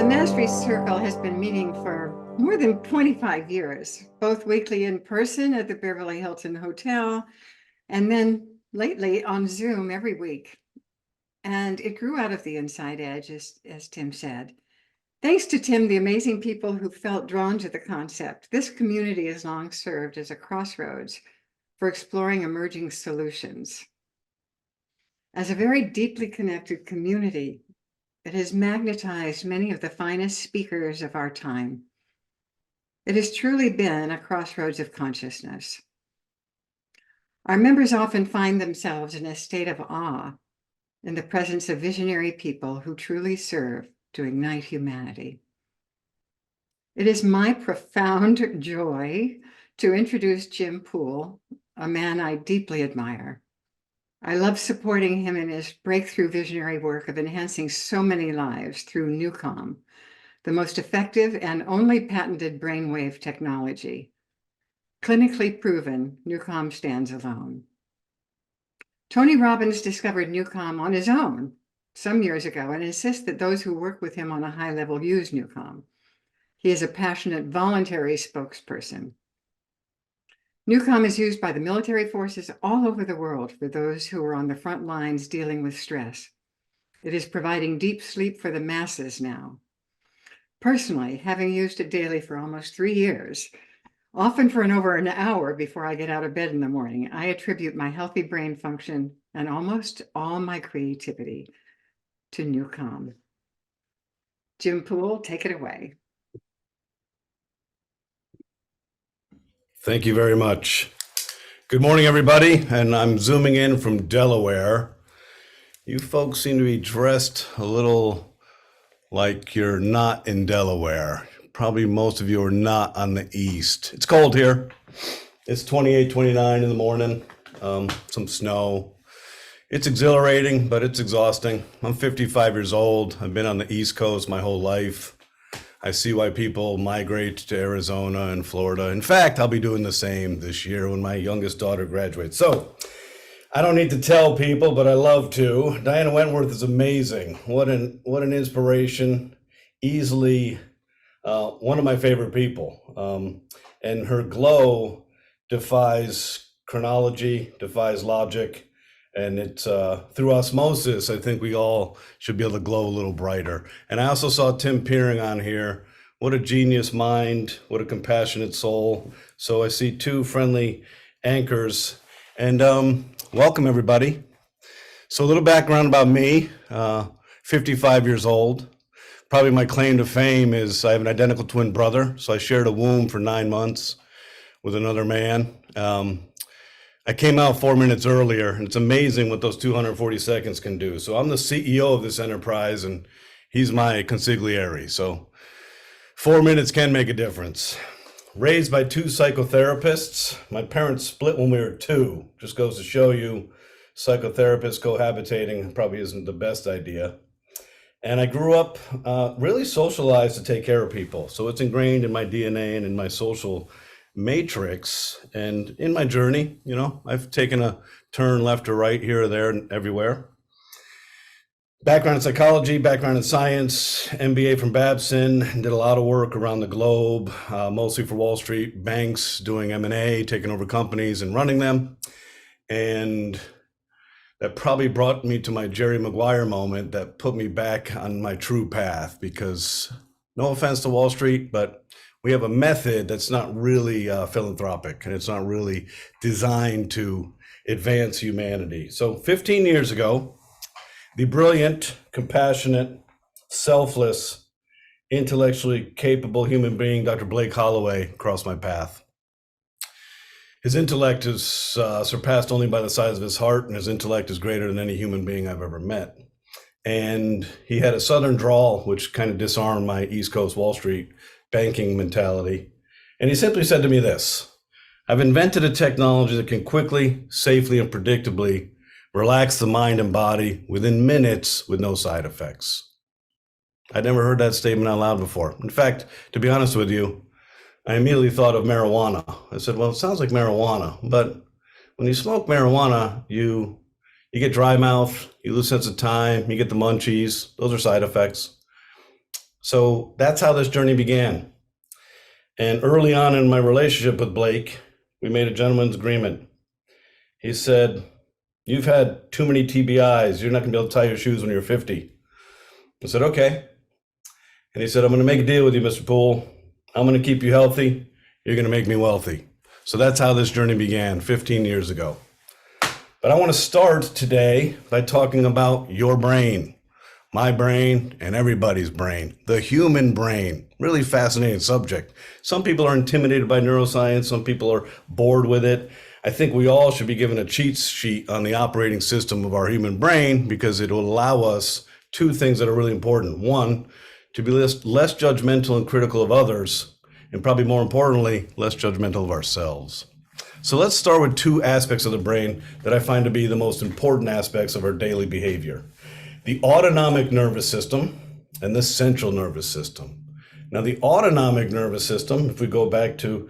Mastery Circle has been meeting for more than 25 years, both weekly in person at the Beverly Hilton Hotel, and then lately on Zoom every week. And it grew out of the Inside Edge, as Tim said. Thanks to Tim, the amazing people who felt drawn to the concept, this community has long served as a crossroads for exploring emerging solutions. As a very deeply connected community, it has magnetized many of the finest speakers of our time. It has truly been a crossroads of consciousness. Our members often find themselves in a state of awe in the presence of visionary people who truly serve to ignite humanity. It is my profound joy to introduce Jim Poole, a man I deeply admire. I love supporting him in his breakthrough visionary work of enhancing so many lives through NewCom, the most effective and only patented brainwave technology. Clinically proven, NewCom stands alone. Tony Robbins discovered NewCom on his own some years ago and insists that those who work with him on a high level use NewCom. He is a passionate voluntary spokesperson. NewCom is used by the military forces all over the world for those who are on the front lines dealing with stress. It is providing deep sleep for the masses now. Personally, having used it daily for almost 3 years, often for over an hour before I get out of bed in the morning, I attribute my healthy brain function and almost all my creativity to NewCom. Jim Poole, take it away. Thank you very much. Good morning, everybody, and I'm zooming in from Delaware. You folks seem to be dressed a little like you're not in Delaware. Probably most of you are not on the east. It's cold here. It's 28, 29 in the morning, some snow. It's exhilarating, but it's exhausting. I'm 55 years old. I've been on the East Coast my whole life. I see why people migrate to Arizona and Florida. In fact, I'll be doing the same this year when my youngest daughter graduates. So I don't need to tell people, but I love to. Diana Wentworth is amazing. What an inspiration. Easily one of my favorite people. And her glow defies chronology, defies logic. And it's through osmosis, I think we all should be able to glow a little brighter. And I also saw Tim Peering on here. What a genius mind, what a compassionate soul. So I see two friendly anchors. And welcome, everybody. So a little background about me, 55 years old. Probably my claim to fame is I have an identical twin brother. So I shared a womb for 9 months with another man. I came out 4 minutes earlier, and it's amazing what those 240 seconds can do. So I'm the CEO of this enterprise, and he's my consigliere. So 4 minutes can make a difference. Raised by 2 psychotherapists. My parents split when we were 2. Just goes to show you, psychotherapists cohabitating probably isn't the best idea. And I grew up really socialized to take care of people. So it's ingrained in my DNA and in my social matrix. And in my journey, you know, I've taken a turn left or right here or there and everywhere. Background in psychology, background in science, MBA from Babson, did a lot of work around the globe, mostly for Wall Street banks, doing M&A, taking over companies and running them. And that probably brought me to my Jerry Maguire moment that put me back on my true path, because no offense to Wall Street, but we have a method that's not really philanthropic, and it's not really designed to advance humanity. So 15 years ago, the brilliant, compassionate, selfless, intellectually capable human being, Dr. Blake Holloway, crossed my path. His intellect is surpassed only by the size of his heart, and his intellect is greater than any human being I've ever met. And he had a Southern drawl, which kind of disarmed my East Coast Wall Street banking mentality. And he simply said to me this: I've invented a technology that can quickly, safely, and predictably relax the mind and body within minutes with no side effects. I'd never heard that statement out loud before. In fact, to be honest with you, I immediately thought of marijuana. I said, well, it sounds like marijuana, but when you smoke marijuana, you get dry mouth, you lose sense of time, you get the munchies. Those are side effects. So that's how this journey began. And early on in my relationship with Blake, we made a gentleman's agreement. He said, "You've had too many TBIs. You're not going to be able to tie your shoes when you're 50. I said, "Okay." And he said, "I'm going to make a deal with you, Mr. Poole. I'm going to keep you healthy. You're going to make me wealthy." So that's how this journey began 15 years ago. But I want to start today by talking about your brain, my brain, and everybody's brain, the human brain. Really fascinating subject. Some people are intimidated by neuroscience. Some people are bored with it. I think we all should be given a cheat sheet on the operating system of our human brain because it will allow us two things that are really important. One, to be less judgmental and critical of others, and probably more importantly, less judgmental of ourselves. So let's start with two aspects of the brain that I find to be the most important aspects of our daily behavior: the autonomic nervous system and the central nervous system. Now, the autonomic nervous system, if we go back to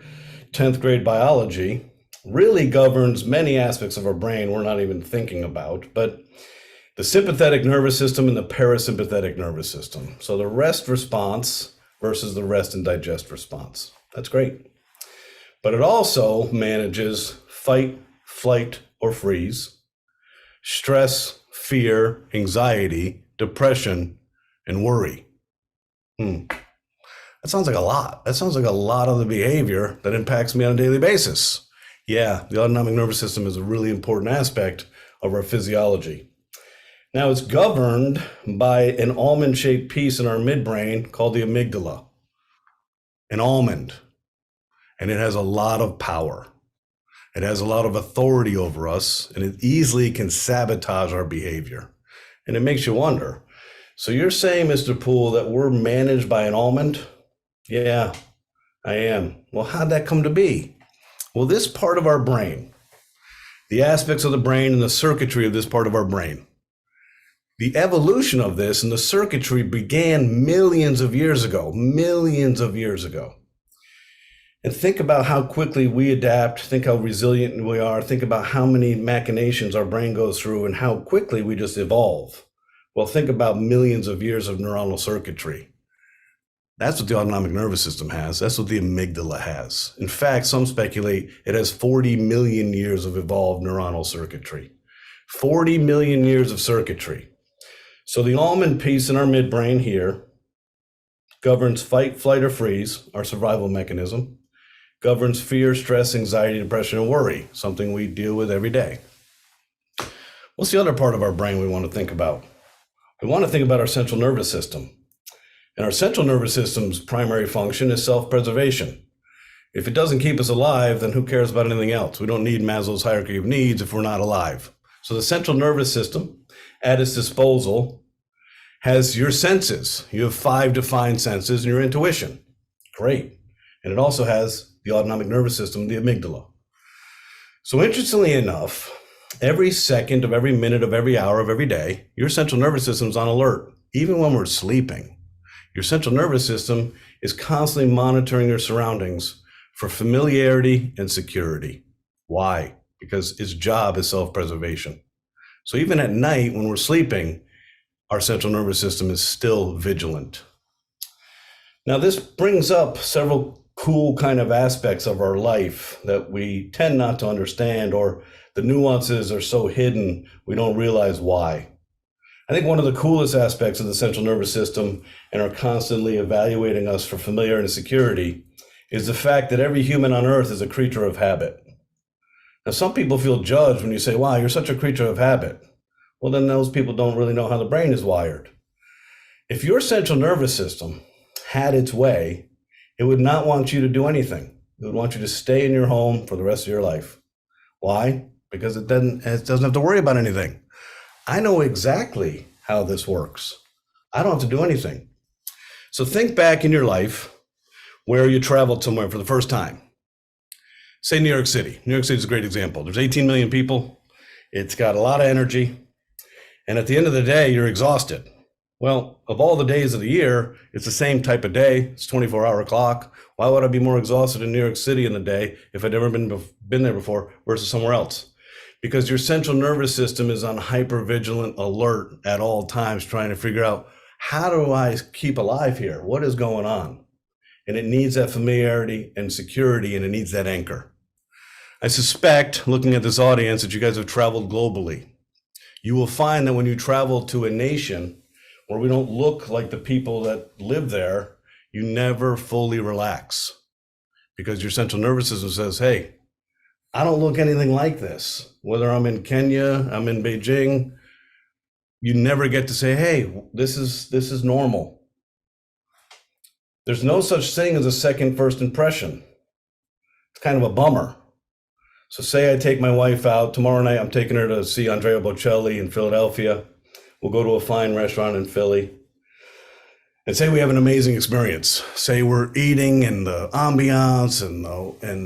10th grade biology, really governs many aspects of our brain we're not even thinking about, but the sympathetic nervous system and the parasympathetic nervous system. So the rest response versus the rest and digest response. That's great. But it also manages fight, flight, or freeze, stress, fear, anxiety, depression, and worry. That sounds like a lot. That sounds like a lot of the behavior that impacts me on a daily basis. Yeah, the autonomic nervous system is a really important aspect of our physiology. Now, it's governed by an almond-shaped piece in our midbrain called the amygdala, an almond, and it has a lot of power. It has a lot of authority over us, and it easily can sabotage our behavior. And it makes you wonder, so you're saying, Mr. Poole, that we're managed by an almond? Yeah, I am. Well, how'd that come to be? Well, this part of our brain, the aspects of the brain and the circuitry of this part of our brain, the evolution of this and the circuitry began millions of years ago. And think about how quickly we adapt, think how resilient we are, think about how many machinations our brain goes through and how quickly we just evolve. Well, think about millions of years of neuronal circuitry. That's what the autonomic nervous system has. That's what the amygdala has. In fact, some speculate it has 40 million years of evolved neuronal circuitry. 40 million years of circuitry. So the almond piece in our midbrain here governs fight, flight, or freeze, our survival mechanism, governs fear, stress, anxiety, depression, and worry, something we deal with every day. What's the other part of our brain we want to think about? We want to think about our central nervous system. And our central nervous system's primary function is self-preservation. If it doesn't keep us alive, then who cares about anything else? We don't need Maslow's hierarchy of needs if we're not alive. So the central nervous system, at its disposal, has your senses. You have 5 defined senses and your intuition. Great. And it also has the autonomic nervous system, the amygdala. So interestingly enough, every second of every minute of every hour of every day, your central nervous system is on alert, even when we're sleeping. Your central nervous system is constantly monitoring your surroundings for familiarity and security. Why? Because its job is self-preservation. So even at night when we're sleeping, our central nervous system is still vigilant. Now, this brings up several cool kind of aspects of our life that we tend not to understand, or the nuances are so hidden we don't realize why. I think one of the coolest aspects of the central nervous system and are constantly evaluating us for familiarity and security is the fact that every human on earth is a creature of habit. Now, some people feel judged when you say, wow, you're such a creature of habit. Well, then those people don't really know how the brain is wired. If your central nervous system had its way, it would not want you to do anything. It would want you to stay in your home for the rest of your life. Why? Because it doesn't have to worry about anything. I know exactly how this works. I don't have to do anything. So think back in your life where you traveled somewhere for the first time. Say New York City. New York City is a great example. There's 18 million people. It's got a lot of energy. And at the end of the day, you're exhausted. Well, of all the days of the year, it's the same type of day. It's 24-hour clock. Why would I be more exhausted in New York City in the day if I'd never been there before versus somewhere else? Because your central nervous system is on hypervigilant alert at all times, trying to figure out How do I keep alive here? What is going on? And it needs that familiarity and security, and it needs that anchor. I suspect, looking at this audience, that you guys have traveled globally. You will find that when you travel to a nation where we don't look like the people that live there, you never fully relax because your central nervous system says, hey, I don't look anything like this. Whether I'm in Kenya, I'm in Beijing, you never get to say, hey, this is normal. There's no such thing as a second first impression. It's kind of a bummer. So say I take my wife out tomorrow night, I'm taking her to see Andrea Bocelli in Philadelphia. We'll go to a fine restaurant in Philly. And say we have an amazing experience. Say we're eating and the ambiance and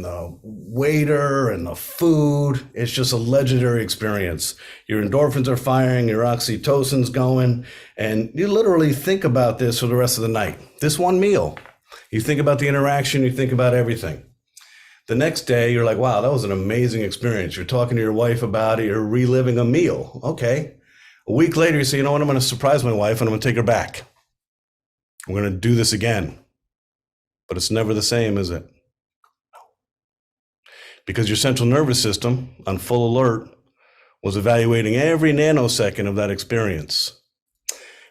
the waiter and the food. It's just a legendary experience. Your endorphins are firing, your oxytocin's going, and you literally think about this for the rest of the night. This one meal. You think about the interaction, you think about everything. The next day, you're like, wow, that was an amazing experience. You're talking to your wife about it, you're reliving a meal. Okay. A week later, you say, you know what, I'm going to surprise my wife and I'm going to take her back. We're going to do this again. But it's never the same, is it? No. Because your central nervous system, on full alert, was evaluating every nanosecond of that experience.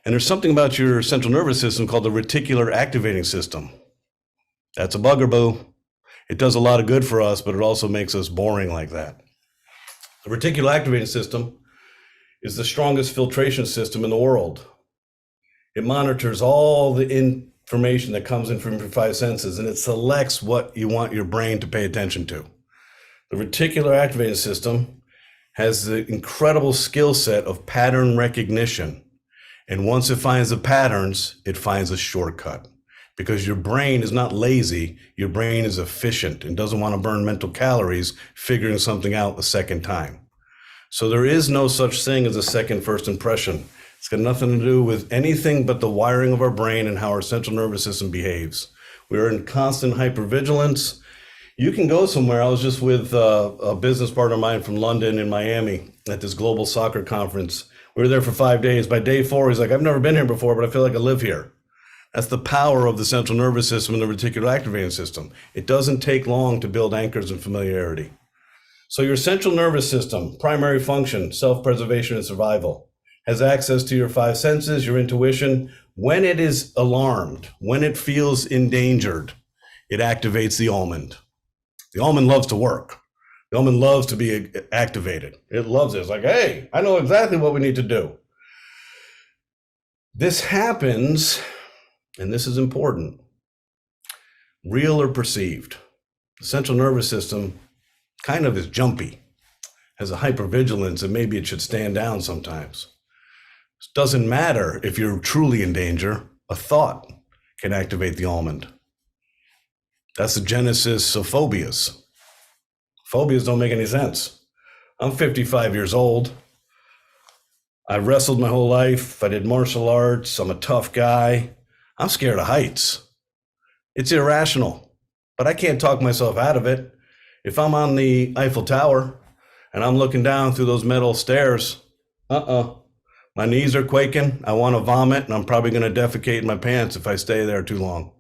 And there's something about your central nervous system called the reticular activating system. That's a bugaboo. It does a lot of good for us, but it also makes us boring like that. The reticular activating system is the strongest filtration system in the world. It monitors all the information that comes in from your five senses, and it selects what you want your brain to pay attention to. The reticular activating system has the incredible skill set of pattern recognition. And once it finds the patterns, it finds a shortcut. Because your brain is not lazy, your brain is efficient and doesn't want to burn mental calories figuring something out a second time. So there is no such thing as a second first impression. It's got nothing to do with anything but the wiring of our brain and how our central nervous system behaves. We're in constant hypervigilance. You can go somewhere. I was just with a business partner of mine from London in Miami at this global soccer conference. We were there for 5 days. By day 4, he's like, I've never been here before, but I feel like I live here. That's the power of the central nervous system and the reticular activating system. It doesn't take long to build anchors and familiarity. So your central nervous system, primary function, self-preservation and survival, has access to your five senses, your intuition. When it is alarmed, when it feels endangered, it activates the almond. The almond loves to work. The almond loves to be activated. It loves it. It's like, hey, I know exactly what we need to do. This happens, and this is important, real or perceived. The central nervous system kind of is jumpy, has a hypervigilance, and maybe it should stand down sometimes. It doesn't matter if you're truly in danger. A thought can activate the almond. That's the genesis of phobias. Phobias don't make any sense. I'm 55 years old. I wrestled my whole life. I did martial arts. I'm a tough guy. I'm scared of heights. It's irrational, but I can't talk myself out of it. If I'm on the Eiffel Tower and I'm looking down through those metal stairs, my knees are quaking. I want to vomit, and I'm probably going to defecate in my pants if I stay there too long.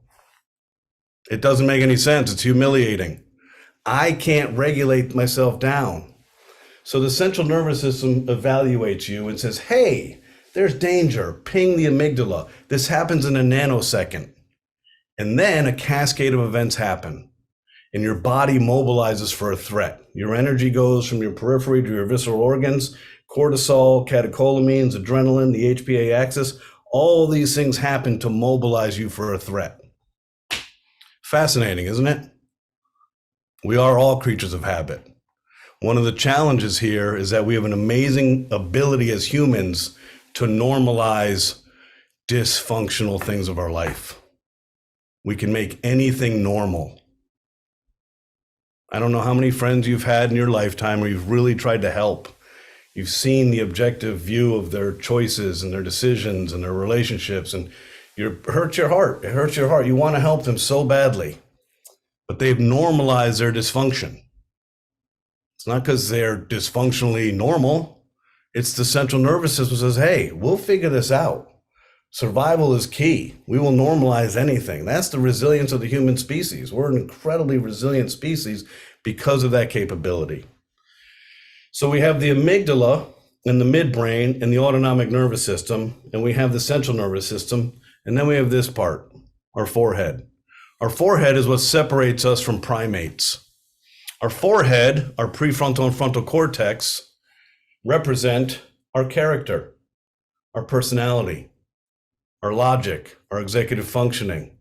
It doesn't make any sense. It's humiliating. I can't regulate myself down. So the central nervous system evaluates you and says, hey, there's danger. Ping the amygdala. This happens in a nanosecond. And then a cascade of events happen. And your body mobilizes for a threat. Your energy goes from your periphery to your visceral organs, cortisol, catecholamines, adrenaline, the HPA axis. All these things happen to mobilize you for a threat. Fascinating, isn't it? We are all creatures of habit. One of the challenges here is that we have an amazing ability as humans to normalize dysfunctional things of our life. We can make anything normal. I don't know how many friends you've had in your lifetime where you've really tried to help. You've seen the objective view of their choices and their decisions and their relationships, and it hurts your heart. It hurts your heart. You want to help them so badly, but they've normalized their dysfunction. It's not because they're dysfunctionally normal. It's the central nervous system says, hey, we'll figure this out. Survival is key. We will normalize anything. That's the resilience of the human species. We're an incredibly resilient species because of that capability. So we have the amygdala and the midbrain and the autonomic nervous system, and we have the central nervous system, and then we have this part, our forehead. Our forehead is what separates us from primates. Our forehead, our prefrontal and frontal cortex, represent our character, our personality, our logic, our executive functioning,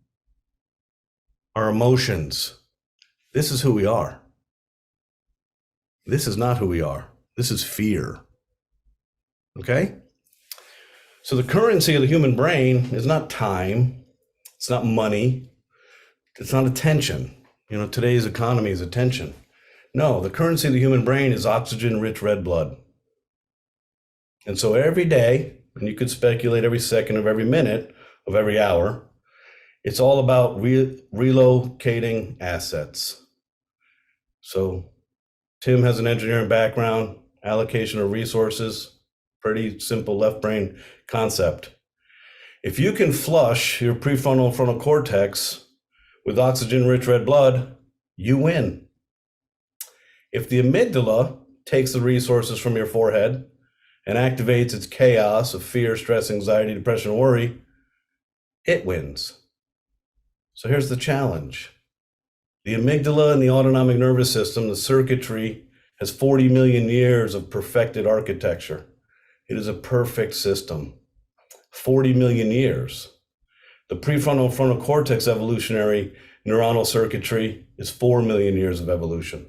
our emotions. This is who we are. This is not who we are. This is fear. Okay? So the currency of the human brain is not time. It's not money. It's not attention. Today's economy is attention. No, the currency of the human brain is oxygen-rich red blood. And so every day, and you could speculate every second of every minute of every hour, it's all about relocating assets. So Tim has an engineering background, allocation of resources, pretty simple left brain concept. If you can flush your prefrontal and frontal cortex with oxygen-rich red blood, you win. If the amygdala takes the resources from your forehead and activates its chaos of fear, stress, anxiety, depression, and worry, it wins. So here's the challenge. The amygdala and the autonomic nervous system, the circuitry, has 40 million years of perfected architecture. It is a perfect system. 40 million years. The prefrontal and frontal cortex evolutionary neuronal circuitry is 4 million years of evolution.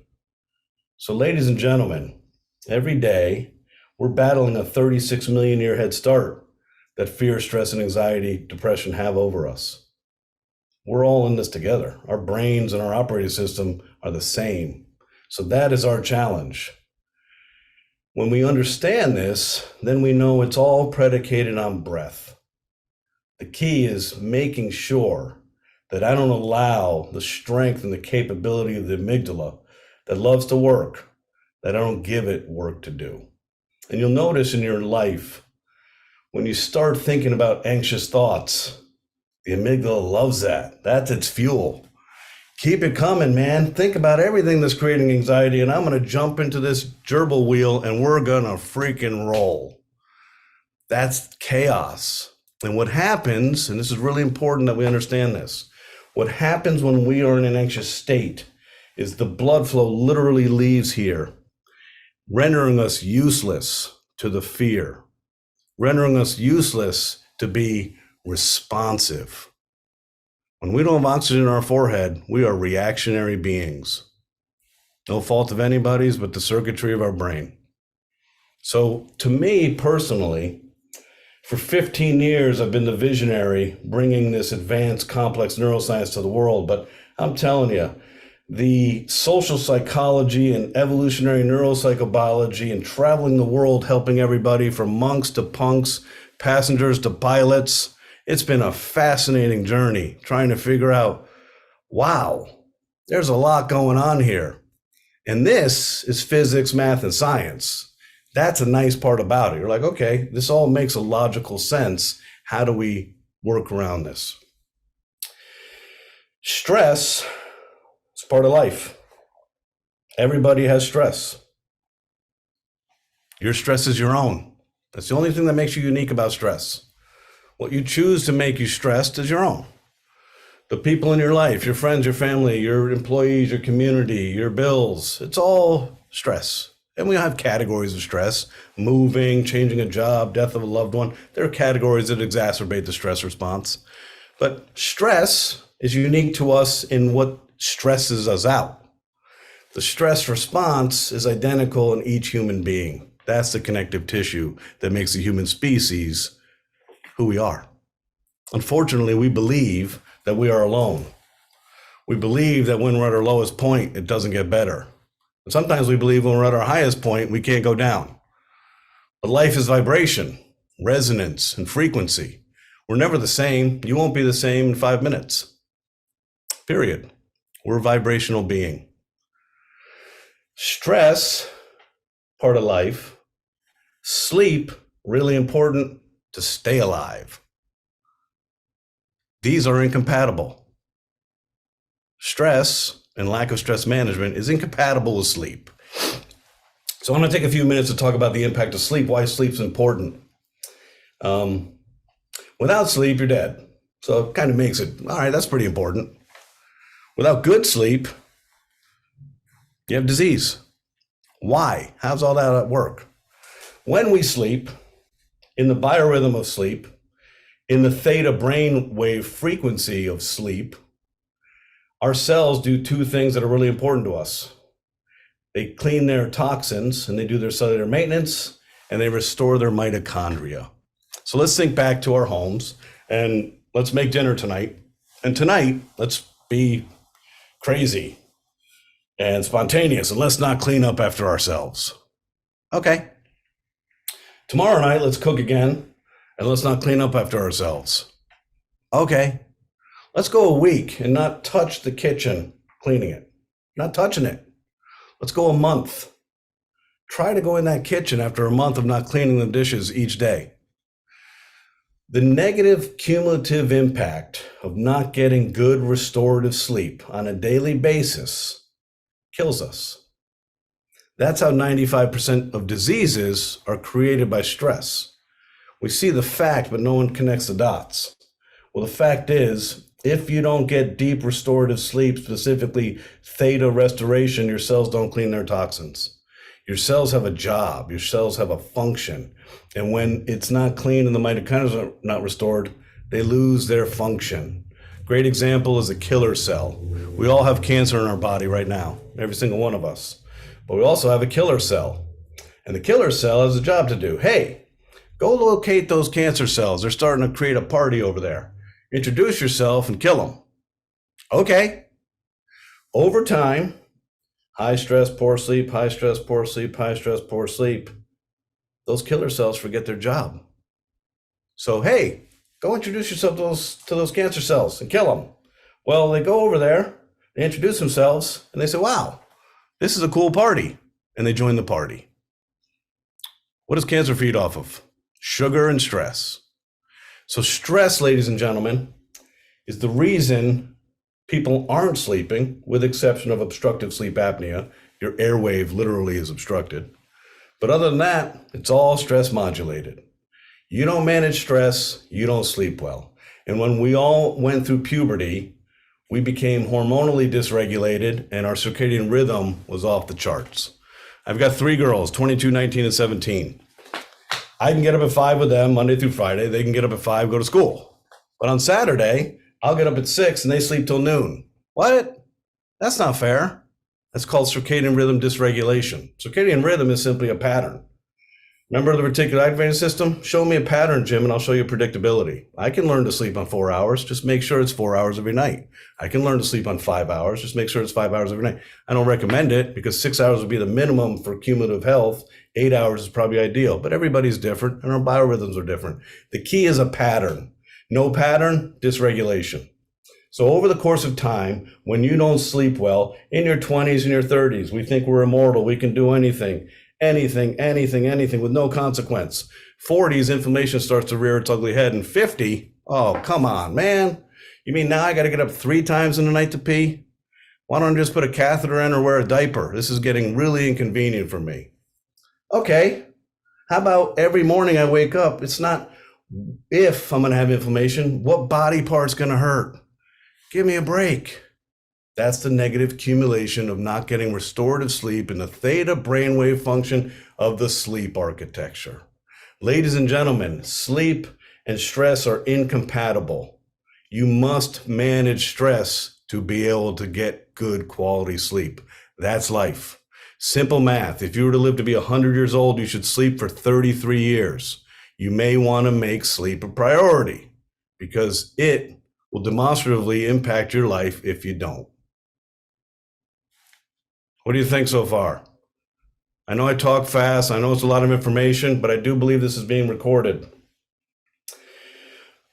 So ladies and gentlemen, every day we're battling a 36 million year head start that fear, stress, and anxiety, depression have over us. We're all in this together. Our brains and our operating system are the same. So that is our challenge. When we understand this, then we know it's all predicated on breath. The key is making sure that I don't allow the strength and the capability of the amygdala that loves to work, that I don't give it work to do. And you'll notice in your life, when you start thinking about anxious thoughts, the amygdala loves that. That's its fuel. Keep it coming, man. Think about everything that's creating anxiety, and I'm going to jump into this gerbil wheel, and we're going to freaking roll. That's chaos. And what happens, and this is really important that we understand this, what happens when we are in an anxious state is the blood flow literally leaves here, rendering us useless to the fear, rendering us useless to be responsive. When we don't have oxygen in our forehead, we are reactionary beings. No fault of anybody's but the circuitry of our brain. So to me personally, for 15 years, I've been the visionary bringing this advanced complex neuroscience to the world. But I'm telling you, the social psychology and evolutionary neuropsychobiology and traveling the world, helping everybody from monks to punks, passengers to pilots, it's been a fascinating journey trying to figure out, wow, there's a lot going on here. And this is physics, math, and science. That's a nice part about it. You're like, okay, this all makes a logical sense. How do we work around this? Stress is part of life. Everybody has stress. Your stress is your own. That's the only thing that makes you unique about stress. What you choose to make you stressed is your own. The people in your life, your friends, your family, your employees, your community, your bills, it's all stress. And we have categories of stress: moving, changing a job, death of a loved one. There are categories that exacerbate the stress response. But stress is unique to us in what stresses us out. The stress response is identical in each human being. That's the connective tissue that makes the human species who we are. Unfortunately, we believe that we are alone. We believe that when we're at our lowest point, it doesn't get better. And sometimes we believe when we're at our highest point, we can't go down. But life is vibration, resonance, and frequency. We're never the same. You won't be the same in 5 minutes. Period. We're a vibrational being. Stress, part of life. Sleep, really important to stay alive. These are incompatible. Stress and lack of stress management is incompatible with sleep. So I'm going to take a few minutes to talk about the impact of sleep, why sleep's important. Without sleep, you're dead. So it kind of makes it, all right, that's pretty important. Without good sleep, you have disease. Why? How's all that work? When we sleep, in the biorhythm of sleep, in the theta brain wave frequency of sleep, our cells do two things that are really important to us. They clean their toxins and they do their cellular maintenance and they restore their mitochondria. So let's think back to our homes and let's make dinner tonight. And tonight, let's be crazy and spontaneous and let's not clean up after ourselves. Okay. Tomorrow night, let's cook again and let's not clean up after ourselves. Okay. Let's go a week and not touch the kitchen cleaning it, not touching it. Let's go a month. Try to go in that kitchen after a month of not cleaning the dishes each day. The negative cumulative impact of not getting good restorative sleep on a daily basis kills us. That's how 95% of diseases are created by stress. We see the fact, but no one connects the dots. Well, the fact is, if you don't get deep restorative sleep, specifically theta restoration, your cells don't clean their toxins. Your cells have a job, your cells have a function. And when it's not clean and the mitochondria are not restored, they lose their function. Great example is a killer cell. We all have cancer in our body right now, every single one of us. But we also have a killer cell. And the killer cell has a job to do. Hey, go locate those cancer cells. They're starting to create a party over there. Introduce yourself and kill them. Okay. Over time, high stress, poor sleep, high stress, poor sleep, high stress, poor sleep. Those killer cells forget their job. So, hey, go introduce yourself to those cancer cells and kill them. Well, they go over there, they introduce themselves, and they say, wow, this is a cool party. And they join the party. What does cancer feed off of? Sugar and stress. So stress, ladies and gentlemen, is the reason people aren't sleeping, with exception of obstructive sleep apnea. Your airwave literally is obstructed. But other than that, it's all stress modulated. You don't manage stress, you don't sleep well. And when we all went through puberty, we became hormonally dysregulated and our circadian rhythm was off the charts. I've got 3 girls, 22, 19, and 17. I can get up at 5 with them Monday through Friday. They can get up at 5, go to school. But on Saturday, I'll get up at 6 and they sleep till noon. What? That's not fair. That's called circadian rhythm dysregulation. Circadian rhythm is simply a pattern. Remember the reticular activating system? Show me a pattern, Jim, and I'll show you predictability. I can learn to sleep on 4 hours. Just make sure it's 4 hours every night. I can learn to sleep on 5 hours. Just make sure it's 5 hours every night. I don't recommend it because 6 hours would be the minimum for cumulative health. 8 hours is probably ideal, but everybody's different and our biorhythms are different. The key is a pattern. No pattern, dysregulation. So over the course of time, when you don't sleep well, in your 20s and your 30s, we think we're immortal. We can do anything with no consequence. 40s, inflammation starts to rear its ugly head. And 50, oh, come on, man. You mean now I got to get up 3 times in the night to pee? Why don't I just put a catheter in or wear a diaper? This is getting really inconvenient for me. Okay, how about every morning I wake up? It's not if I'm going to have inflammation, what body part's going to hurt? Give me a break. That's the negative accumulation of not getting restorative sleep in the theta brainwave function of the sleep architecture. Ladies and gentlemen, sleep and stress are incompatible. You must manage stress to be able to get good quality sleep. That's life. Simple math. If you were to live to be 100 years old, you should sleep for 33 years. You may want to make sleep a priority because it will demonstratively impact your life if you don't. What do you think so far? I know I talk fast. I know it's a lot of information, but I do believe this is being recorded.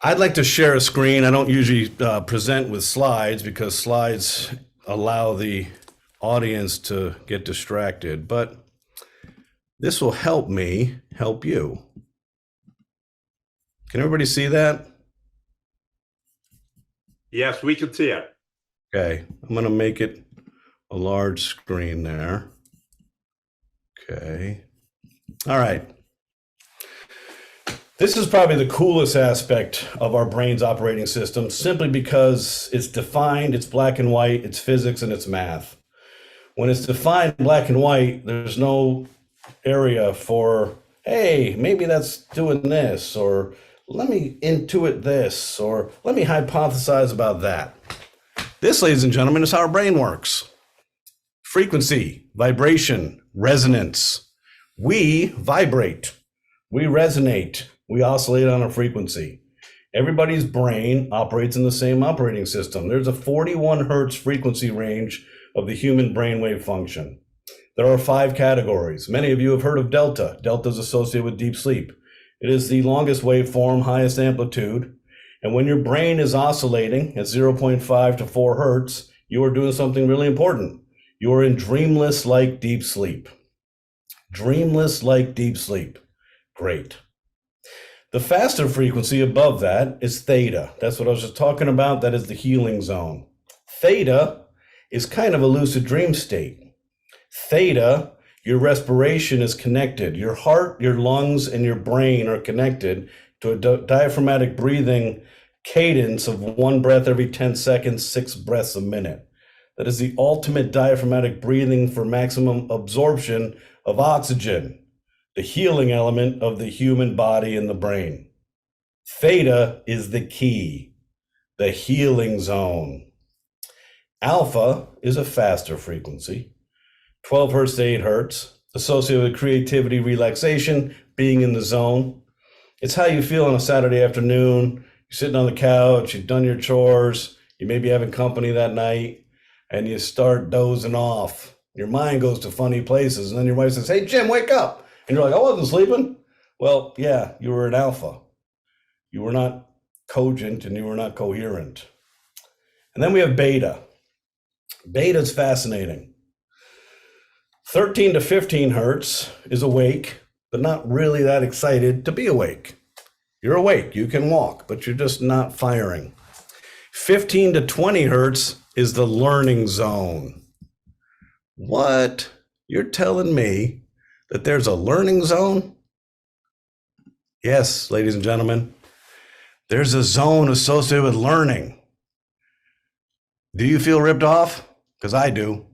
I'd like to share a screen. I don't usually present with slides because slides allow the audience to get distracted, but this will help me help you. Can everybody see that? Yes, we can see it. Okay, I'm going to make it a large screen there. Okay. All right. This is probably the coolest aspect of our brain's operating system, simply because it's defined, it's black and white, it's physics, and it's math. When it's defined black and white, there's no area for, hey, maybe that's doing this, or let me intuit this, or let me hypothesize about that. This, ladies and gentlemen, is how our brain works. Frequency, vibration, resonance. We vibrate, we resonate, we oscillate on a frequency. Everybody's brain operates in the same operating system. There's a 41 hertz frequency range of the human brainwave function. There are 5 categories. Many of you have heard of delta. Delta is associated with deep sleep. It is the longest waveform, highest amplitude. And when your brain is oscillating at 0.5 to 4 hertz, you are doing something really important. You are in dreamless-like deep sleep. Dreamless-like deep sleep. Great. The faster frequency above that is theta. That's what I was just talking about. That is the healing zone. Theta is kind of a lucid dream state. Theta, your respiration is connected. Your heart, your lungs, and your brain are connected to a diaphragmatic breathing cadence of 1 breath every 10 seconds, 6 breaths a minute. That is the ultimate diaphragmatic breathing for maximum absorption of oxygen, the healing element of the human body and the brain. Theta is the key, the healing zone. Alpha is a faster frequency, 12 hertz to 8 hertz, associated with creativity, relaxation, being in the zone. It's how you feel on a Saturday afternoon. You're sitting on the couch, you've done your chores, you may be having company that night, and you start dozing off. Your mind goes to funny places, and then your wife says, hey, Jim, wake up. And you're like, I wasn't sleeping. Well, yeah, you were an alpha. You were not cogent and you were not coherent. And then we have beta. Beta is fascinating. 13 to 15 hertz is awake, but not really that excited to be awake. You're awake, you can walk, but you're just not firing. 15 to 20 hertz is the learning zone. What? You're telling me that there's a learning zone? Yes, ladies and gentlemen, there's a zone associated with learning. Do you feel ripped off? Because I do.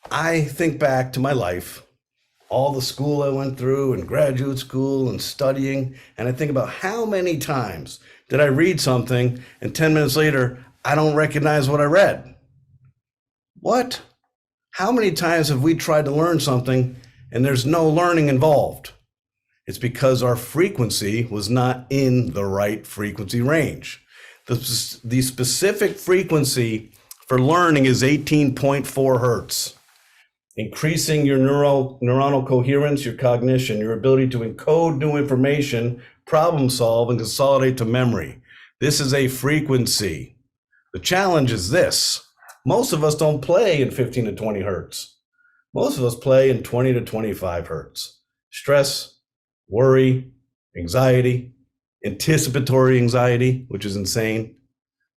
I think back to my life, all the school I went through and graduate school and studying, and I think about how many times did I read something and 10 minutes later, I don't recognize what I read. What? How many times have we tried to learn something and there's no learning involved? It's because our frequency was not in the right frequency range. The specific frequency for learning is 18.4 hertz. Increasing your neuronal coherence, your cognition, your ability to encode new information, problem solve, and consolidate to memory. This is a frequency. The challenge is this. Most of us don't play in 15 to 20 hertz. Most of us play in 20 to 25 hertz. Stress, worry, anxiety, anticipatory anxiety, which is insane.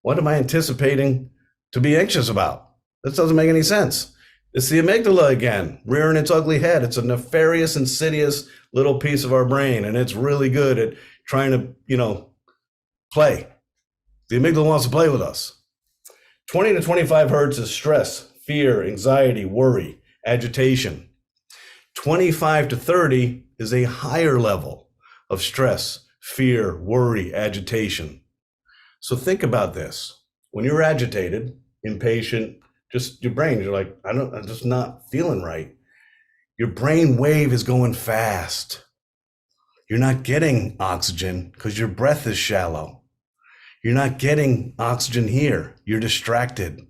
What am I anticipating to be anxious about? This doesn't make any sense. It's the amygdala again, rearing its ugly head. It's a nefarious, insidious little piece of our brain, and it's really good at trying to, play. The amygdala wants to play with us. 20 to 25 hertz is stress, fear, anxiety, worry, agitation. 25 to 30 is a higher level of stress, fear, worry, agitation. So think about this. When you're agitated, impatient, just your brain, you're like, I'm just not feeling right. Your brain wave is going fast. You're not getting oxygen because your breath is shallow. You're not getting oxygen here. You're distracted.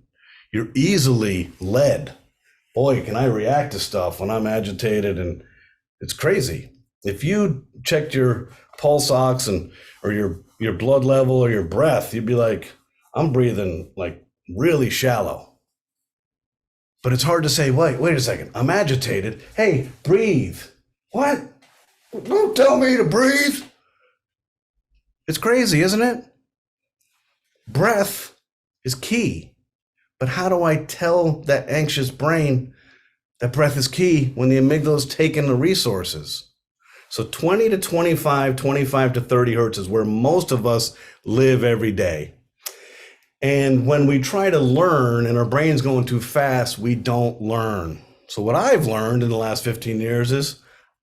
You're easily led. Boy, can I react to stuff when I'm agitated, and it's crazy. If you checked your pulse ox or your blood level or your breath, you'd be like, I'm breathing like really shallow. But it's hard to say, wait a second, I'm agitated. Hey, breathe. What? Don't tell me to breathe. It's crazy, isn't it? Breath is key. But how do I tell that anxious brain that breath is key when the amygdala is taking the resources? So 20 to 25, 25 to 30 hertz is where most of us live every day. And when we try to learn and our brain's going too fast, we don't learn. So what I've learned in the last 15 years is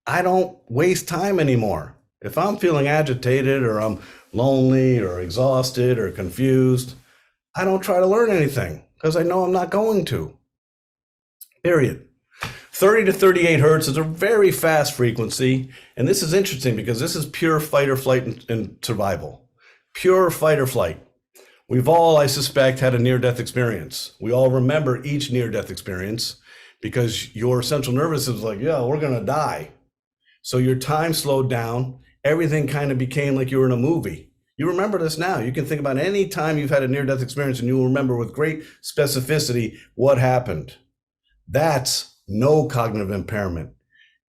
I don't waste time anymore. If I'm feeling agitated or I'm lonely or exhausted or confused, I don't try to learn anything because I know I'm not going to. Period. 30 to 38 hertz is a very fast frequency. And this is interesting because this is pure fight or flight and survival. Pure fight or flight. We've all, I suspect, had a near-death experience. We all remember each near-death experience because your central nervous system is like, yeah, we're going to die. So your time slowed down. Everything kind of became like you were in a movie. You remember this now. You can think about any time you've had a near-death experience and you will remember with great specificity what happened. That's no cognitive impairment.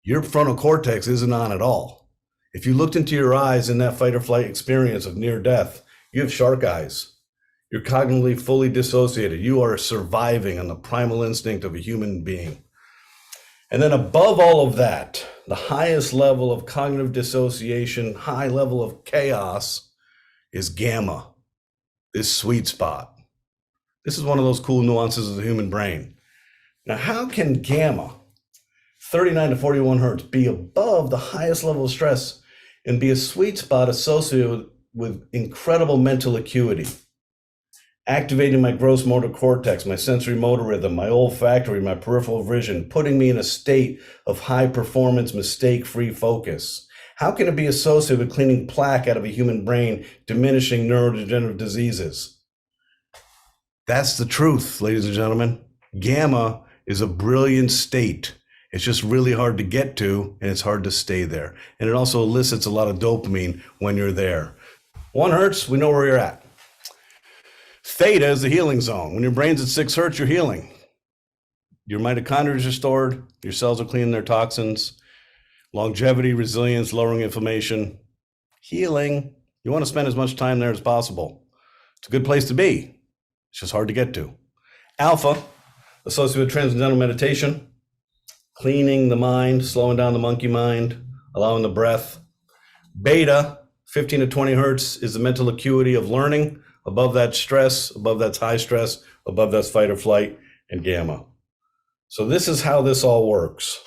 Your frontal cortex isn't on at all. If you looked into your eyes in that fight or flight experience of near death, you have shark eyes. You're cognitively fully dissociated. You are surviving on the primal instinct of a human being. And then above all of that, the highest level of cognitive dissociation, high level of chaos is gamma, this sweet spot. This is one of those cool nuances of the human brain. Now, how can gamma, 39 to 41 hertz, be above the highest level of stress and be a sweet spot associated with incredible mental acuity? Activating my gross motor cortex, my sensory motor rhythm, my olfactory, my peripheral vision, putting me in a state of high performance, mistake-free focus. How can it be associated with cleaning plaque out of a human brain, diminishing neurodegenerative diseases? That's the truth, ladies and gentlemen. Gamma is a brilliant state. It's just really hard to get to, and it's hard to stay there. And it also elicits a lot of dopamine when you're there. 1 hertz, we know where you're at. Theta is the healing zone. When your brain's at 6 hertz, you're healing. Your mitochondria is restored. Your cells are cleaning their toxins. Longevity, resilience, lowering inflammation. Healing. You want to spend as much time there as possible. It's a good place to be. It's just hard to get to. Alpha, associated with transcendental meditation. Cleaning the mind, slowing down the monkey mind, allowing the breath. Beta, 15 to 20 hertz, is the mental acuity of learning. Above that stress, above that's high stress, above that's fight or flight, and gamma. So this is how this all works.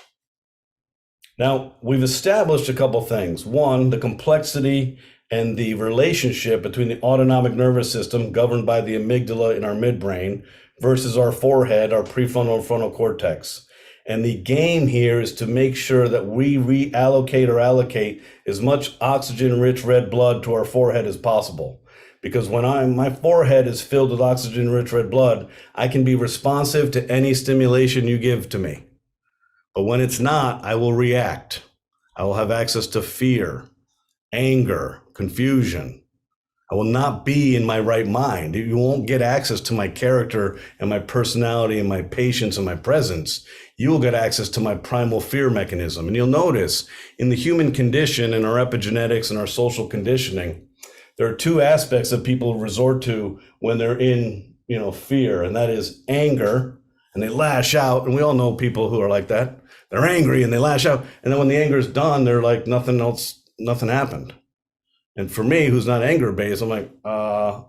Now, we've established a couple things. One, the complexity and the relationship between the autonomic nervous system governed by the amygdala in our midbrain versus our forehead, our prefrontal and frontal cortex. And the game here is to make sure that we reallocate or allocate as much oxygen-rich red blood to our forehead as possible. Because when my forehead is filled with oxygen-rich red blood, I can be responsive to any stimulation you give to me. But when it's not, I will react. I will have access to fear, anger, confusion. I will not be in my right mind. You won't get access to my character and my personality and my patience and my presence. You will get access to my primal fear mechanism. And you'll notice in the human condition and our epigenetics and our social conditioning, there are 2 aspects that people resort to when they're in, fear, and that is anger, and they lash out. And we all know people who are like that. They're angry and they lash out, and then when the anger is done, they're like nothing happened. And for me, who's not anger based, I'm like, I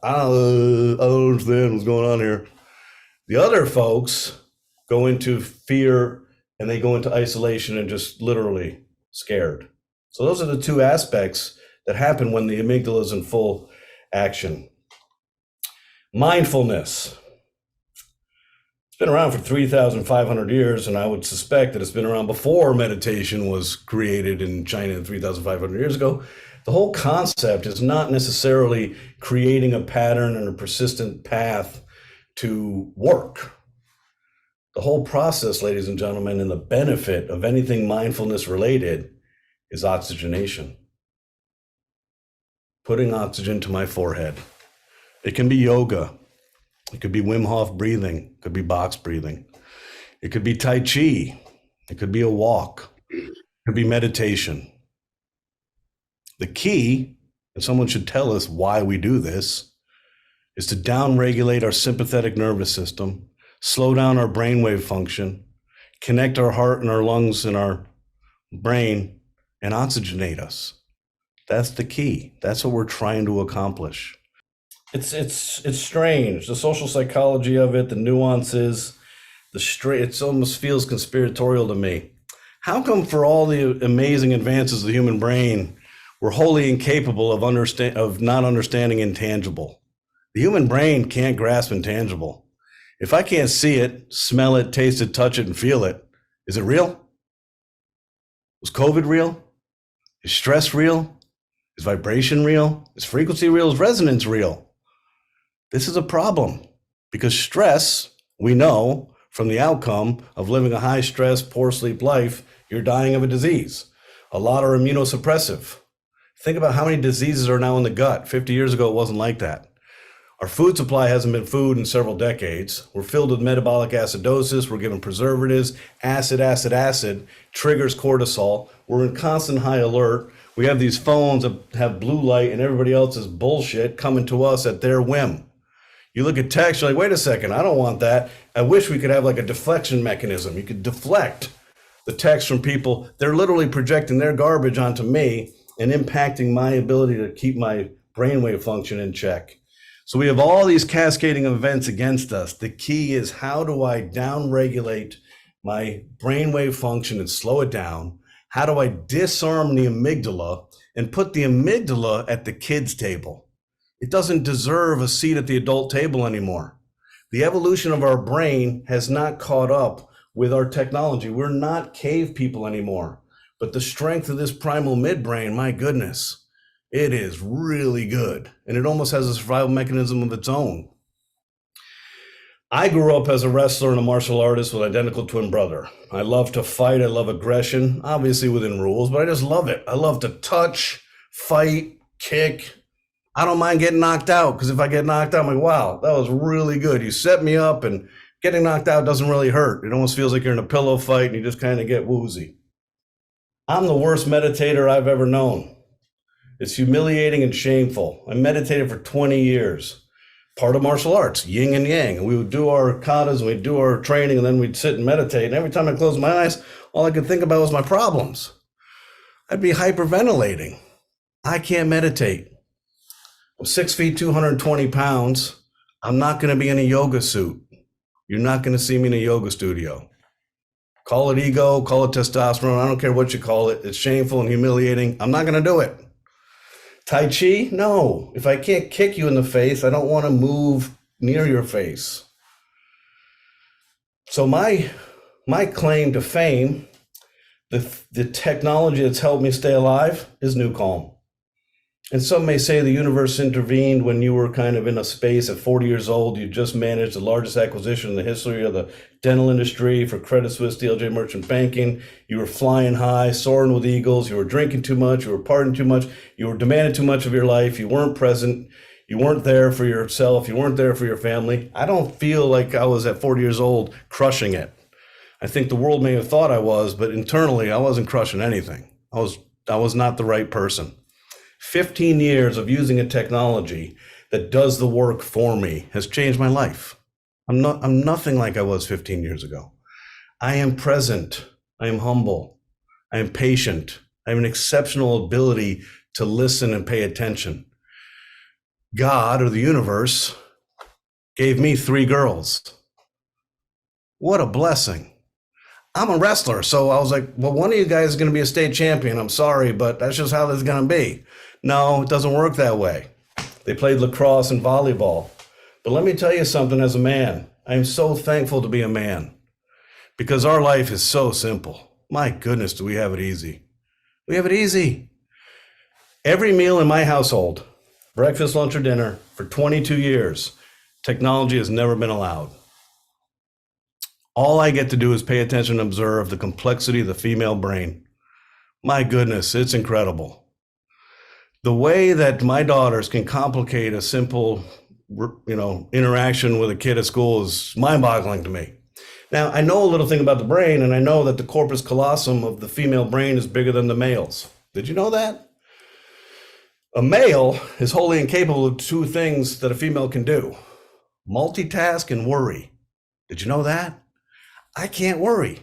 don't understand what's going on here. The other folks go into fear and they go into isolation and just literally scared. So those are the 2 aspects that happen when the amygdala is in full action. Mindfulness. It's been around for 3,500 years, and I would suspect that it's been around before meditation was created in China 3,500 years ago. The whole concept is not necessarily creating a pattern and a persistent path to work. The whole process, ladies and gentlemen, and the benefit of anything mindfulness related is oxygenation. Putting oxygen to my forehead. It can be yoga. It could be Wim Hof breathing. It could be box breathing. It could be Tai Chi. It could be a walk. It could be meditation. The key, and someone should tell us why we do this, is to downregulate our sympathetic nervous system, slow down our brainwave function, connect our heart and our lungs and our brain, and oxygenate us. That's the key. That's what we're trying to accomplish. It's strange. The social psychology of it, the nuances, it almost feels conspiratorial to me. How come for all the amazing advances of the human brain, we're wholly incapable of not understanding intangible? The human brain can't grasp intangible. If I can't see it, smell it, taste it, touch it, and feel it, is it real? Was COVID real? Is stress real? Is vibration real? Is frequency real? Is resonance real? This is a problem because stress, we know from the outcome of living a high stress, poor sleep life, you're dying of a disease. A lot are immunosuppressive. Think about how many diseases are now in the gut. 50 years ago, it wasn't like that. Our food supply hasn't been food in several decades. We're filled with metabolic acidosis. We're given preservatives. Acid triggers cortisol. We're in constant high alert. We have these phones that have blue light and everybody else's bullshit coming to us at their whim. You look at text, you're like, wait a second, I don't want that. I wish we could have like a deflection mechanism. You could deflect the text from people. They're literally projecting their garbage onto me and impacting my ability to keep my brainwave function in check. So we have all these cascading events against us. The key is, how do I downregulate my brainwave function and slow it down? How do I disarm the amygdala and put the amygdala at the kids' table? It doesn't deserve a seat at the adult table anymore. The evolution of our brain has not caught up with our technology. We're not cave people anymore. But the strength of this primal midbrain, my goodness, it is really good. And it almost has a survival mechanism of its own. I grew up as a wrestler and a martial artist with an identical twin brother. I love to fight. I love aggression, obviously within rules, but I just love it. I love to touch, fight, kick. I don't mind getting knocked out, because if I get knocked out, I'm like, wow, that was really good. You set me up, and getting knocked out doesn't really hurt. It almost feels like you're in a pillow fight and you just kind of get woozy. I'm the worst meditator I've ever known. It's humiliating and shameful. I meditated for 20 years. Part of martial arts, yin and yang. And we would do our katas and we'd do our training, and then we'd sit and meditate. And every time I closed my eyes, all I could think about was my problems. I'd be hyperventilating. I can't meditate. I'm 6 feet, 220 pounds. I'm not going to be in a yoga suit. You're not going to see me in a yoga studio. Call it ego, call it testosterone. I don't care what you call it. It's shameful and humiliating. I'm not going to do it. Tai Chi? No. If I can't kick you in the face, I don't want to move near your face. So my claim to fame, the technology that's helped me stay alive, is New Calm. And some may say the universe intervened when you were kind of in a space at 40 years old. You just managed the largest acquisition in the history of the dental industry for Credit Suisse, DLJ Merchant Banking. You were flying high, soaring with eagles. You were drinking too much. You were partying too much. You were demanding too much of your life. You weren't present. You weren't there for yourself. You weren't there for your family. I don't feel like I was at 40 years old crushing it. I think the world may have thought I was, but internally I wasn't crushing anything. I was not the right person. 15 years of using a technology that does the work for me has changed my life. I'm nothing like I was 15 years ago. I am present. I am humble. I am patient. I have an exceptional ability to listen and pay attention. God, or the universe, gave me 3 girls. What a blessing. I'm a wrestler, so I was like, well, one of you guys is going to be a state champion. I'm sorry, but that's just how this is going to be. No, it doesn't work that way. They played lacrosse and volleyball. But let me tell you something, as a man, I am so thankful to be a man, because our life is so simple. My goodness, do we have it easy. We have it easy. Every meal in my household, breakfast, lunch, or dinner, for 22 years, technology has never been allowed. All I get to do is pay attention and observe the complexity of the female brain. My goodness, it's incredible. The way that my daughters can complicate a simple, interaction with a kid at school is mind-boggling to me. Now, I know a little thing about the brain, and I know that the corpus callosum of the female brain is bigger than the male's. Did you know that? A male is wholly incapable of two things that a female can do: multitask and worry. Did you know that? I can't worry.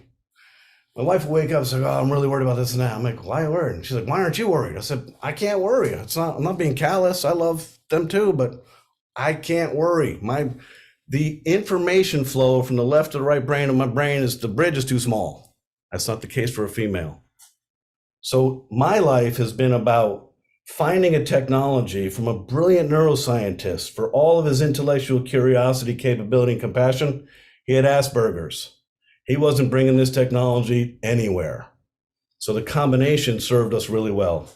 My wife will wake up and say, "Oh, I'm really worried about this and that." I'm like, "Why are you worried?" And she's like, "Why aren't you worried?" I said, "I can't worry. I'm not being callous. I love them too, but I can't worry. The information flow from the left to the right brain of my brain the bridge is too small." That's not the case for a female. So my life has been about finding a technology from a brilliant neuroscientist. For all of his intellectual curiosity, capability, and compassion, he had Asperger's. He wasn't bringing this technology anywhere. So the combination served us really well.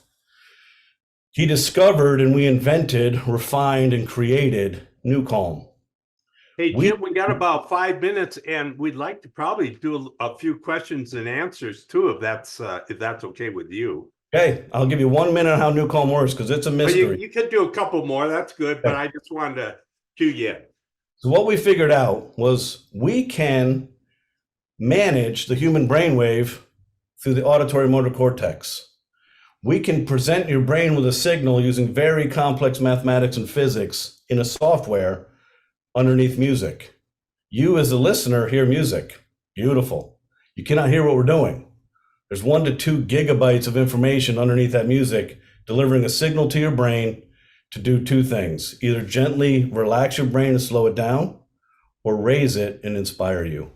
He discovered and we invented, refined, and created New Calm. Hey, Jim, we got about 5 minutes, and we'd like to probably do a few questions and answers too, if that's okay with you. Okay, I'll give you 1 minute on how New Calm works because it's a mystery. You could do a couple more. That's good, but I just wanted to cue you in. So what we figured out was we can manage the human brainwave through the auditory motor cortex. We can present your brain with a signal using very complex mathematics and physics in a software underneath music. You as a listener hear music. Beautiful. You cannot hear what we're doing. There's 1 to 2 gigabytes of information underneath that music, delivering a signal to your brain to do 2 things: either gently relax your brain and slow it down, or raise it and inspire you.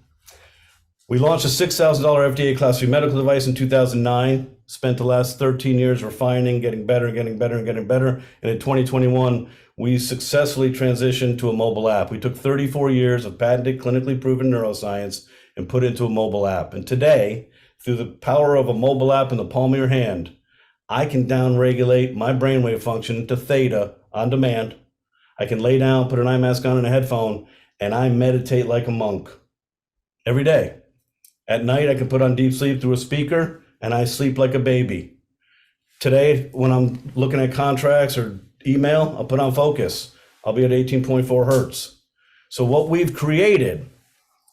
We launched a $6,000 FDA Class 3 medical device in 2009, spent the last 13 years refining, getting better and getting better and getting better. And in 2021, we successfully transitioned to a mobile app. We took 34 years of patented, clinically proven neuroscience and put it into a mobile app. And today, through the power of a mobile app in the palm of your hand, I can downregulate my brainwave function to theta on demand. I can lay down, put an eye mask on and a headphone, and I meditate like a monk every day. At night, I can put on deep sleep through a speaker, and I sleep like a baby. Today, when I'm looking at contracts or email, I'll put on focus. I'll be at 18.4 hertz. So what we've created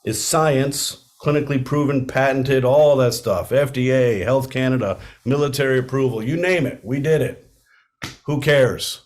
is science, clinically proven, patented, all that stuff. FDA, Health Canada, military approval, you name it, we did it. Who cares?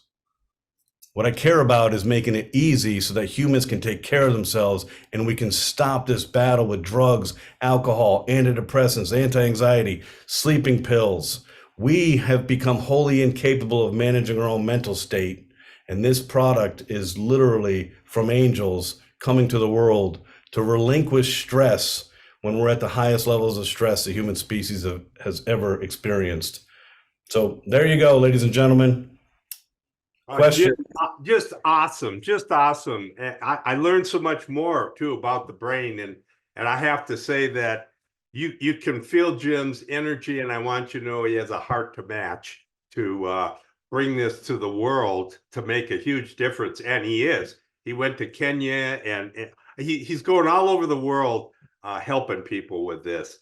What I care about is making it easy so that humans can take care of themselves and we can stop this battle with drugs, alcohol, antidepressants, anti-anxiety, sleeping pills. We have become wholly incapable of managing our own mental state. And this product is literally from angels coming to the world to relinquish stress when we're at the highest levels of stress the human species has ever experienced. So there you go, ladies and gentlemen. Question. Just awesome. Just awesome. I learned so much more too about the brain, and I have to say that you can feel Jim's energy, and I want you to know he has a heart to match to bring this to the world to make a huge difference, and he is. He went to Kenya, and he's going all over the world helping people with this.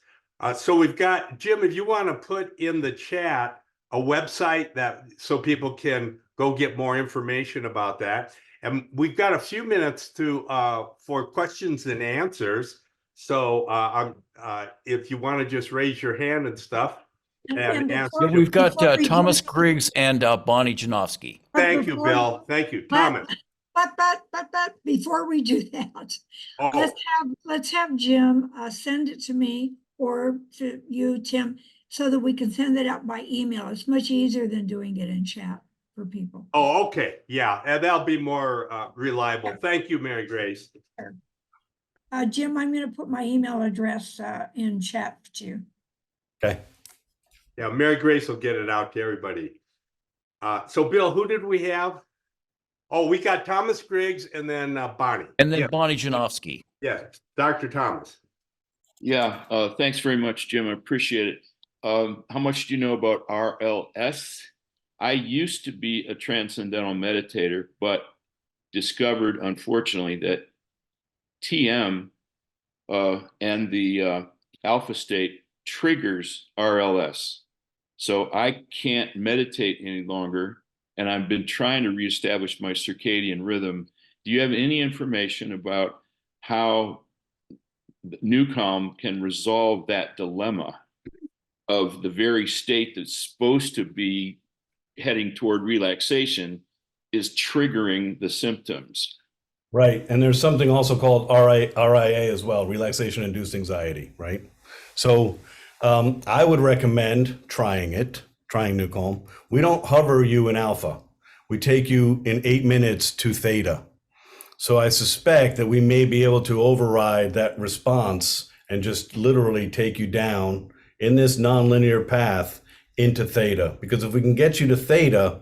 So we've got, Jim, if you want to put in the chat a website that so people can go get more information about that. And we've got a few minutes for questions and answers. So if you want to just raise your hand and stuff and ask. We've got Thomas Griggs and Bonnie Janowski. Thank you, Bill. Thank you, Thomas. But before we do that, let's have Jim send it to me or to you, Tim, so that we can send it out by email. It's much easier than doing it in chat for people. Oh, okay. Yeah, and that'll be more reliable. Thank you, Mary Grace. Jim, I'm going to put my email address in chat to you. Okay. Yeah, Mary Grace will get it out to everybody. So, Bill, who did we have? Oh, we got Thomas Griggs and then Bonnie. And then Bonnie Janowski. Yes, Dr. Thomas. Yeah, thanks very much, Jim. I appreciate it. How much do you know about RLS? I used to be a transcendental meditator, but discovered, unfortunately, that TM and the alpha state triggers RLS. So I can't meditate any longer, and I've been trying to reestablish my circadian rhythm. Do you have any information about how New Calm can resolve that dilemma of the very state that's supposed to be heading toward relaxation is triggering the symptoms. Right. And there's something also called RIA as well, relaxation induced anxiety, right? So I would recommend trying New Calm. We don't hover you in alpha. We take you in 8 minutes to theta. So I suspect that we may be able to override that response and just literally take you down in this nonlinear path into theta. Because if we can get you to theta,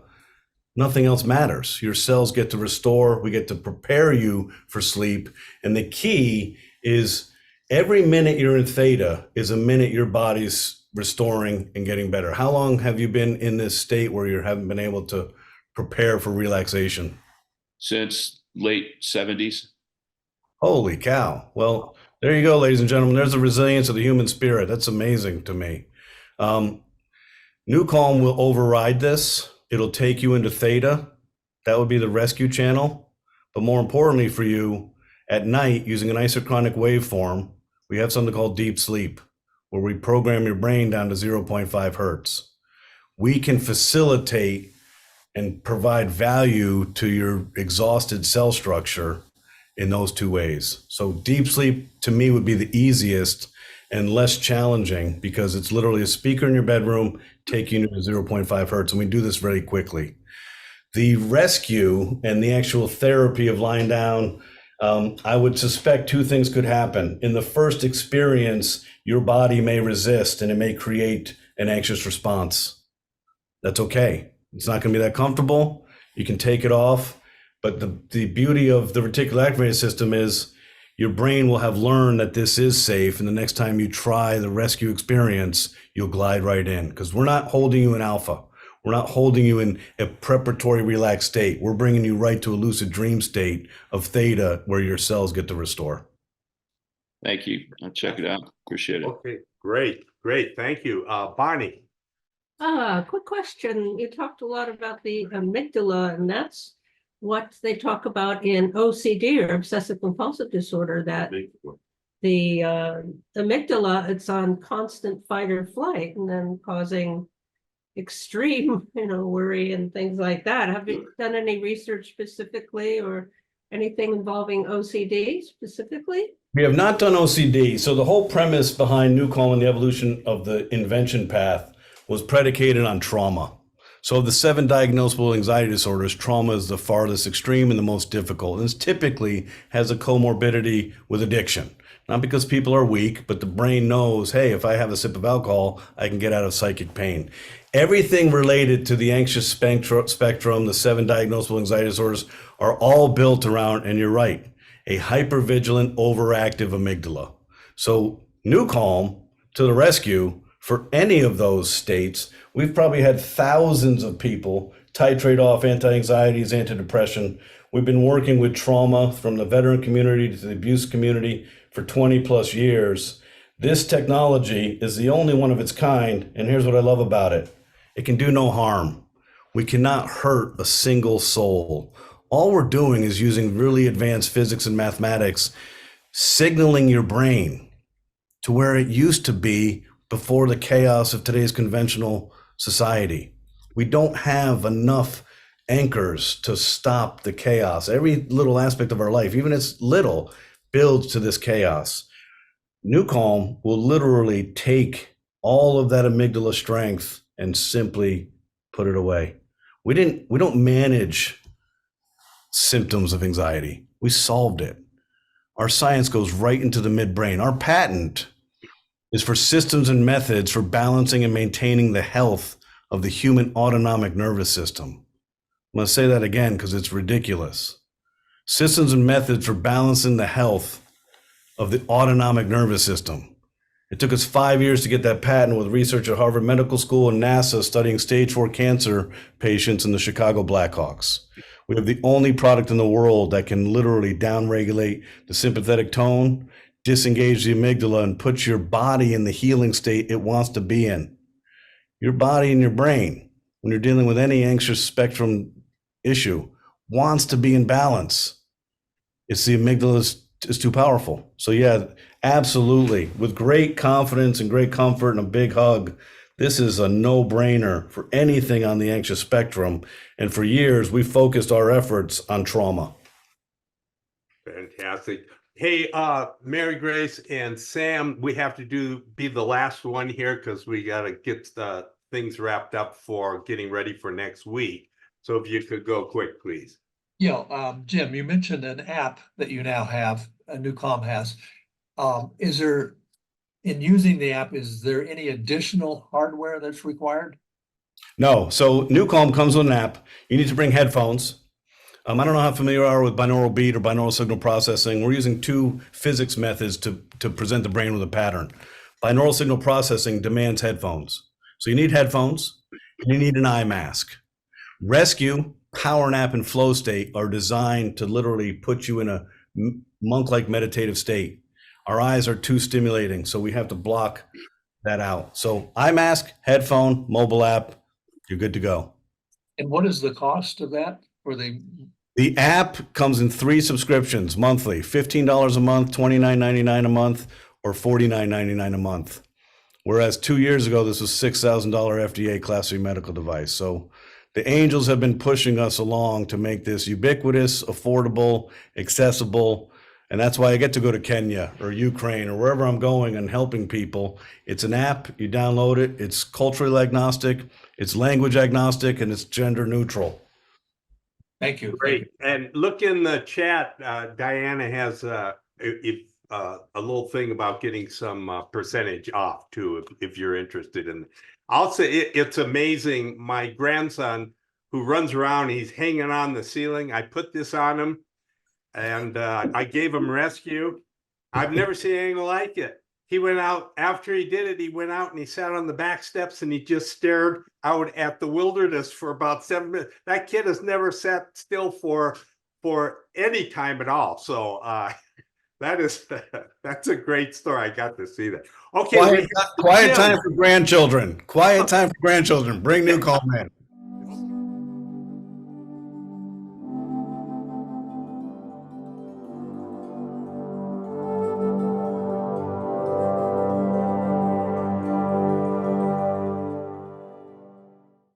nothing else matters. Your cells get to restore. We get to prepare you for sleep. And the key is every minute you're in theta is a minute your body's restoring and getting better. How long have you been in this state where you haven't been able to prepare for relaxation? Since late 70s. Holy cow. Well, there you go, ladies and gentlemen. There's the resilience of the human spirit. That's amazing to me. New Calm will override this. It'll take you into theta. That would be the rescue channel. But more importantly for you, at night, using an isochronic waveform, we have something called deep sleep, where we program your brain down to 0.5 hertz. We can facilitate and provide value to your exhausted cell structure in those two ways. So deep sleep to me would be the easiest and less challenging because it's literally a speaker in your bedroom taking you to 0.5 hertz. And we do this very quickly. The rescue and the actual therapy of lying down, I would suspect two things could happen. In the first experience, your body may resist and it may create an anxious response. That's okay. It's not going to be that comfortable. You can take it off. But the beauty of the reticular activating system is your brain will have learned that this is safe. And the next time you try the rescue experience, you'll glide right in because we're not holding you in alpha. We're not holding you in a preparatory relaxed state. We're bringing you right to a lucid dream state of theta where your cells get to restore. Thank you. I'll check it out. Appreciate it. Okay, great. Thank you. Bonnie. Quick question. You talked a lot about the amygdala, and that's what they talk about in OCD or obsessive compulsive disorder, that the amygdala, it's on constant fight or flight and then causing extreme, worry and things like that. Have you done any research specifically or anything involving OCD specifically? We have not done OCD. So the whole premise behind New Calm and the evolution of the invention path was predicated on trauma. So of the 7 diagnosable anxiety disorders, trauma is the farthest extreme and the most difficult. And it typically has a comorbidity with addiction. Not because people are weak, but the brain knows, hey, if I have a sip of alcohol, I can get out of psychic pain. Everything related to the anxious spectrum, the 7 diagnosable anxiety disorders, are all built around, and you're right, a hypervigilant, overactive amygdala. So New Calm to the rescue for any of those states. We've probably had thousands of people titrate off anti-anxieties, antidepressant. We've been working with trauma from the veteran community to the abuse community for 20 plus years. This technology is the only one of its kind, and here's what I love about it. It can do no harm. We cannot hurt a single soul. All we're doing is using really advanced physics and mathematics, signaling your brain to where it used to be before the chaos of today's conventional society. We don't have enough anchors to stop the chaos. Every little aspect of our life, even if it's little, builds to this chaos. New Calm will literally take all of that amygdala strength and simply put it away. We don't manage symptoms of anxiety. We solved it. Our science goes right into the midbrain. Our patent is for systems and methods for balancing and maintaining the health of the human autonomic nervous system. I'm going to say that again because it's ridiculous. Systems and methods for balancing the health of the autonomic nervous system. It took us 5 years to get that patent with research at Harvard Medical School and NASA studying stage 4 cancer patients in the Chicago Blackhawks. We have the only product in the world that can literally downregulate the sympathetic tone, disengage the amygdala, and put your body in the healing state it wants to be in. Your body and your brain, when you're dealing with any anxious spectrum issue, wants to be in balance. It's the amygdala is too powerful. So yeah, absolutely. With great confidence and great comfort and a big hug, This is a no-brainer for anything on the anxious spectrum. And for years, we focused our efforts on trauma. Fantastic. Hey, Mary Grace and Sam, we have to be the last one here because we got to get things wrapped up for getting ready for next week. So if you could go quick, please. Yeah, Jim, you mentioned an app that you now have, Newcom has. Is there, in using the app, is there any additional hardware that's required? No. So Newcom comes with an app. You need to bring headphones. I don't know how familiar you are with binaural beat or binaural signal processing. We're using two physics methods to present the brain with a pattern. Binaural signal processing demands headphones. So you need headphones and you need an eye mask. Rescue, power nap, and flow state are designed to literally put you in a monk-like meditative state. Our eyes are too stimulating, so we have to block that out. So eye mask, headphone, mobile app, you're good to go. And what is the cost of that for The app comes in 3 subscriptions monthly, $15 a month, $29.99 a month, or $49.99 a month. Whereas 2 years ago, this was $6,000 FDA Class 3 medical device. So the angels have been pushing us along to make this ubiquitous, affordable, accessible. And that's why I get to go to Kenya or Ukraine or wherever I'm going and helping people. It's an app, you download it, it's culturally agnostic, it's language agnostic, and it's gender neutral. Thank you. Great. And look in the chat, Diana has a little thing about getting some percentage off too, if you're interested in. I'll say it's amazing. My grandson, who runs around, he's hanging on the ceiling. I put this on him, and I gave him rescue. I've never seen anything like it. He went out after he did it. He went out and he sat on the back steps and he just stared out at the wilderness for about 7 minutes. That kid has never sat still for any time at all. So that's a great story. I got to see that. Okay, Quiet time for grandchildren. Quiet time for grandchildren. Bring Newcom in.